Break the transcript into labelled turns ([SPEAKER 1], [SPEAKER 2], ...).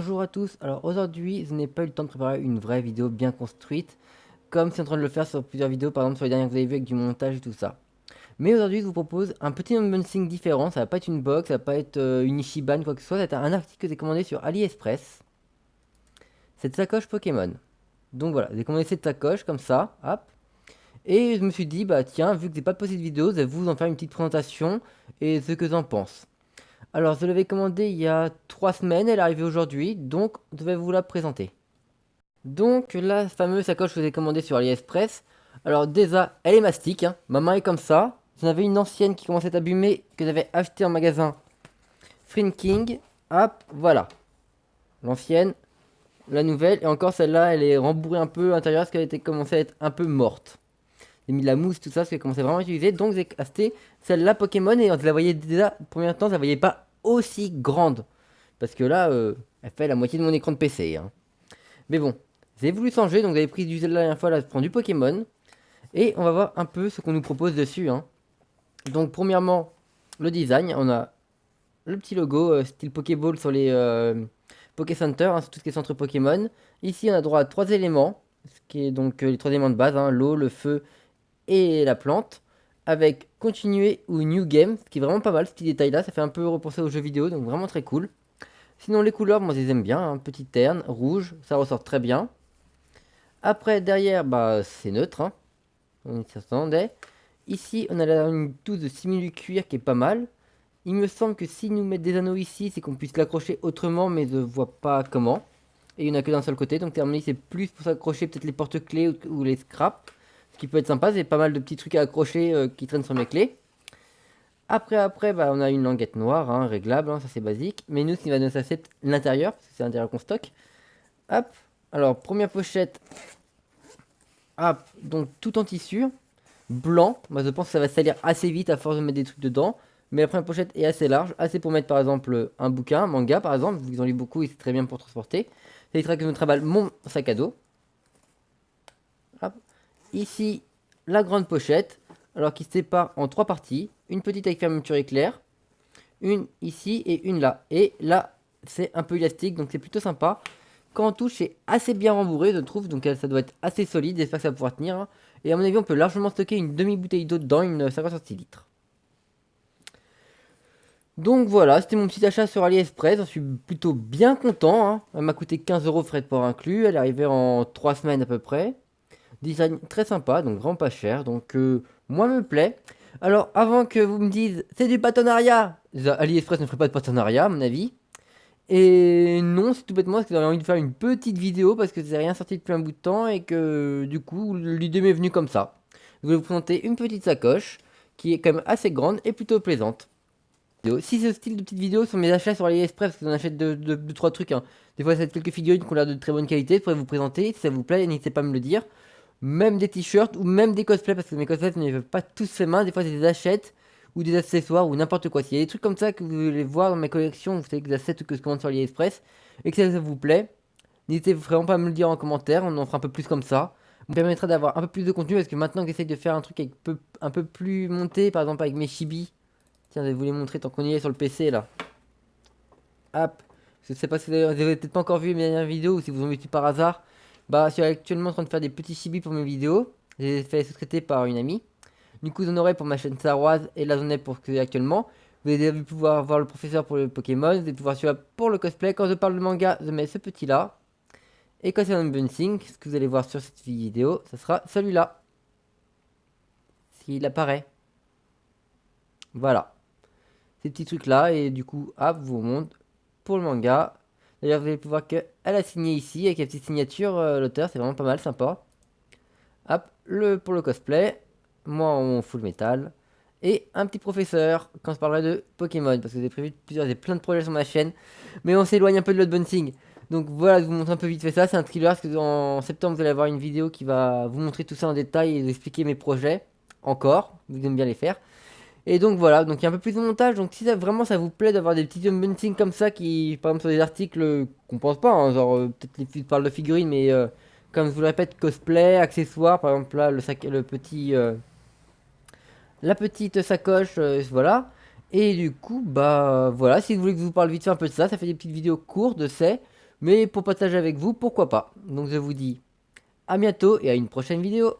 [SPEAKER 1] Bonjour à tous, alors aujourd'hui je n'ai pas eu le temps de préparer une vraie vidéo bien construite, comme c'est en train de le faire sur plusieurs vidéos, par exemple sur les dernières que vous avez vues avec du montage et tout ça. Mais aujourd'hui je vous propose un petit unboxing différent, ça va pas être une box, ça va pas être une Ichiban, quoi que ce soit, ça va être un article que j'ai commandé sur AliExpress, cette sacoche Pokémon. Donc voilà, j'ai commandé cette sacoche comme ça, hop, et je me suis dit, bah tiens, vu que j'ai pas posté de vidéo, je vais vous en faire une petite présentation et ce que j'en pense. Alors, je l'avais commandée il y a 3 semaines, elle est arrivée aujourd'hui, donc je vais vous la présenter. Donc, la fameuse sacoche que j'ai commandée sur AliExpress. Alors, déjà, elle est mastic, hein. Ma main est comme ça. J'en avais une ancienne qui commençait à abîmer, que j'avais achetée en magasin King. Hop, voilà. L'ancienne, la nouvelle, et encore celle-là, elle est rembourrée un peu à l'intérieur parce qu'elle était commencée à être un peu morte. J'ai mis de la mousse, tout ça, parce qu'elle commençait vraiment à utiliser. Donc, j'ai acheté celle-là Pokémon, et je la voyais déjà, premier temps, je la voyais pas aussi grande. Parce que là, elle fait la moitié de mon écran de PC, hein. Mais bon, j'ai voulu changer, donc j'avais pris du Zelda la dernière fois, là je prends du Pokémon. Et on va voir un peu ce qu'on nous propose dessus, hein. Donc premièrement, le design, on a le petit logo style Pokéball sur les Poké Center, hein, sur tout ce qui est centre Pokémon. Ici on a droit à 3 éléments, ce qui est donc les 3 éléments de base, hein, l'eau, le feu et la plante. Avec continuer ou new game, ce qui est vraiment pas mal, ce petit détail là, ça fait un peu repenser aux jeux vidéo, donc vraiment très cool. Sinon les couleurs, moi je les aime bien, hein, petit terne, rouge, ça ressort très bien. Après, derrière, bah, c'est neutre, hein. On s'attendait. Ici, on a une touche de simili-cuir qui est pas mal. Il me semble que si nous mettent des anneaux ici, c'est qu'on puisse l'accrocher autrement, mais je vois pas comment. Et il n'y en a que d'un seul côté, donc terminé, c'est plus pour s'accrocher peut-être les porte-clés ou les scraps. Ce qui peut être sympa, c'est pas mal de petits trucs à accrocher qui traînent sur mes clés. Après, bah, on a une languette noire, hein, réglable, hein, ça c'est basique. Mais nous, ce qui va nous intéresser, l'intérieur, parce que c'est l'intérieur qu'on stocke. Hop, alors première pochette. Ah, donc tout en tissu, blanc. Moi je pense que ça va salir assez vite à force de mettre des trucs dedans. Mais la première pochette est assez large, assez pour mettre par exemple un bouquin, un manga par exemple, vu qu'ils en lisent beaucoup et c'est très bien pour transporter. Ça évitera que je me travaille mon sac à dos. Hop. Ici, la grande pochette, alors qui se sépare en 3 parties. Une petite avec fermeture éclair, une ici et une là. Et là, c'est un peu élastique, donc c'est plutôt sympa. Quand on touche, c'est assez bien rembourré, je trouve, donc ça doit être assez solide, j'espère que ça va pouvoir tenir, hein. Et à mon avis, on peut largement stocker une demi-bouteille d'eau dedans, une 50 centilitres. Donc voilà, c'était mon petit achat sur AliExpress, j'en suis plutôt bien content, hein. Elle m'a coûté 15 euros frais de port inclus, elle est arrivée en 3 semaines à peu près. Design très sympa, donc vraiment pas cher, donc moi me plaît. Alors avant que vous me dites, c'est du partenariat, AliExpress ne ferait pas de partenariat à mon avis. Et non, c'est tout bêtement parce que j'avais envie de faire une petite vidéo parce que c'est rien sorti depuis un bout de temps et que du coup l'idée m'est venue comme ça. Je voulais vous présenter une petite sacoche qui est quand même assez grande et plutôt plaisante. Si ce style de petite vidéo sont mes achats sur AliExpress, parce que j'en achète 2-3 trucs, hein. Des fois, c'est quelques figurines qui ont l'air de très bonne qualité, je pourrais vous présenter. Si ça vous plaît, n'hésitez pas à me le dire. Même des t-shirts ou même des cosplays, parce que mes cosplays ne les peuvent pas tous fait main. Des fois, c'est des achètes ou des accessoires ou n'importe quoi. S'il y a des trucs comme ça que vous voulez voir dans mes collections, vous savez que j'achète ou que je commande sur AliExpress et que ça vous plaît, n'hésitez vraiment pas à me le dire en commentaire. On en fera un peu plus comme ça. Ça me permettra d'avoir un peu plus de contenu parce que maintenant que j'essaye de faire un truc avec un peu plus monté, par exemple avec mes chibis. Tiens, je vais vous les montrer tant qu'on y est sur le PC là. Hop. Je sais pas si vous avez peut-être pas encore vu mes dernières vidéos ou si vous en avez vu par hasard. Bah, je suis actuellement en train de faire des petits chibis pour mes vidéos. J'ai fait sous-traiter par une amie. Du coup, j'en aurai pour ma chaîne Star Wars et là j'en ai pour ce que j'ai actuellement. Vous allez pouvoir voir le professeur pour le Pokémon, vous allez pouvoir suivre pour le cosplay. Quand je parle de manga, je mets ce petit là. Et quand c'est un unboxing, ce que vous allez voir sur cette vidéo, ce sera celui-là. S'il apparaît. Voilà. Ces petits trucs là, et du coup, hop, vous montre pour le manga. D'ailleurs, vous allez pouvoir qu'elle a signé ici avec la petite signature, l'auteur, c'est vraiment pas mal, sympa. Hop, pour le cosplay, moi en full metal. Et un petit professeur quand je parlerai de Pokémon, parce que j'ai prévu j'ai plein de projets sur ma chaîne, mais on s'éloigne un peu de l'unboxing. Donc voilà, je vous montre un peu vite fait ça, c'est un thriller, parce que en septembre vous allez avoir une vidéo qui va vous montrer tout ça en détail et vous expliquer mes projets, encore, vous aimez bien les faire. Et donc voilà, donc il y a un peu plus de montage, donc si ça, vraiment ça vous plaît d'avoir des petits unboxings comme ça, qui par exemple sur des articles qu'on pense pas, hein, genre peut-être les filles parlent de figurines, mais comme je vous le répète, cosplay, accessoires, par exemple là le sac, le petit la petite sacoche, voilà. Et du coup, bah voilà, si vous voulez que je vous parle vite fait un peu de ça, ça fait des petites vidéos courtes, je sais. Mais pour partager avec vous, pourquoi pas. Donc je vous dis à bientôt et à une prochaine vidéo.